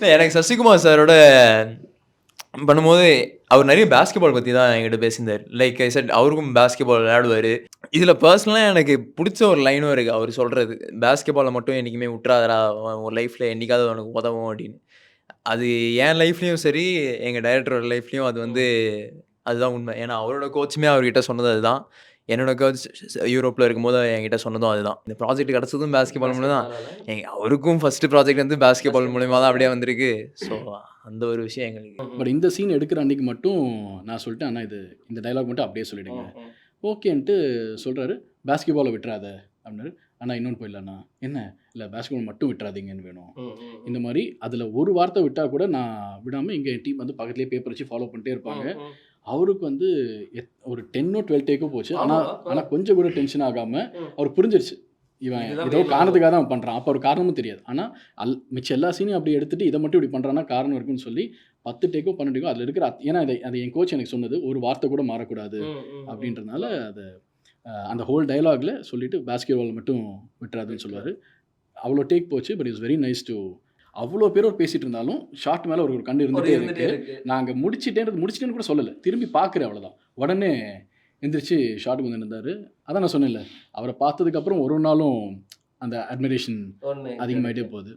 எனக்கு சசிகுமார் சாரோட பண்ணும்போது அவர் நிறைய பாஸ்கெட்பால் பத்தி தான் என்கிட்ட பேசியிருந்தாரு. லைக் ஐ செட் அவருக்கும் பாஸ்கெட்பால் விளையாடுவாரு. இதுல பெர்சனலா எனக்கு புடிச்ச ஒரு லைனும் இருக்கு. அவரு சொல்றது. "பாஸ்கெட்பால மட்டும் என்னைக்குமே விட்றாதடா. உன் லைஃப்ல என்னைக்காவது உனக்கு உதவும்" அப்படின்னு. அது என் லைஃப்லயும் சரி, எங்க டைரக்டரோட லைஃப்லயும் அது வந்து அதுதான் உண்மை. ஏன்னா அவரோட கோச்சுமே அவர்கிட்ட சொன்னது அதுதான். என்னோட கோச் யூரோப்ல இருக்கும்போது என்கிட்ட சொன்னதும் அதுதான். இந்த ப்ராஜெக்ட் கிடைச்சதும் பாஸ்கெட்பால் மூலம் தான். பாஸ்கெட்பாலால அவருக்கும் ஃபர்ஸ்ட் ப்ராஜெக்ட் வந்து பாஸ்கெட்பால் மூலியமா தான் பாஸ்கெட்பாலால. அப்படியே வந்திருக்கு. ஸோ அந்த ஒரு விஷயம் எங்களுக்கு. பட் இந்த சீன் எடுக்கிற அன்னைக்கு மட்டும் நான் சொல்லிட்டேன், "அண்ணா இது இந்த டயலாக் மட்டும் அப்படியே சொல்லிடுங்க." ஓகேன்ட்டு சொல்றாரு, "பாஸ்கெட்பால விட்றாத" அப்படின்னாரு. "அண்ணா இன்னொன்னு போயிடலாண்ணா." "என்ன?" "இல்ல பாஸ்கெட்பால் மட்டும் விட்றாதீங்கன்னு வேணும்." இந்த மாரி அதில ஒரு வார்த்தை விட்டா கூட நான் விடாம எங்க டீம் வந்து பக்கத்திலேயே பேப்பர் வச்சு ஃபாலோ பண்ணிட்டே இருப்பாங்க. அவருக்கு வந்து ஒரு 10ஓ 12 டேக்கோ போச்சு. ஆனா ஆனா கொஞ்சம் கூட டென்ஷன் ஆகாம அவருக்கு புரிஞ்சிருச்சு. இவன் இதுதான் ஏதோ main காரணத்துக்காக தான் அவன் பண்றான். அப்ப அவருக்கு காரணமும் தெரியாது. ஆனா மிச்ச எல்லா சீனையும் அப்படி எடுத்துட்டு இத மட்டும் இப்படி பண்றான்னா காரணம் இருக்குன்னு சொல்லி 10 டேக்கோ 12 டேக்கோ அதில இருக்கிற ஏன்னா அது என் கோச் எனக்கு சொன்னது. ஒரு வார்த்தை கூட மாறக்கூடாது அப்படின்றதுனால அத அந்த ஹோல் டயலாக்ல சொல்லிட்டு பாஸ்கெட்பால் மட்டும் விட்றாதுன்னு சொல்லுவாரு. அவ்வளோ டேக் போச்சு. But it's very nice to அவ்வளோ பேரோட பேசிட்டு இருந்தாலும், ஷாட் மேல ஒரு கண்ணு இருந்துட்டே இருந்துட்டே இருக்கு. இருக்கு. நான் அங்க முடிச்சுட்டேன்னு கூட சொல்லல. திரும்பி பார்க்குறேன் அவ்வளோதான். உடனே எந்திரிச்சு ஷாட்டுக்கு வந்து நின்னாரு. அதான் நான் சொன்னேன்ல, அவர பார்த்ததுக்கு அப்புறம் ஒரு ஒரு நாளும் அந்த அட்மிரேஷன் ஒண்ணு அதிகமாயிட்டே போகுது.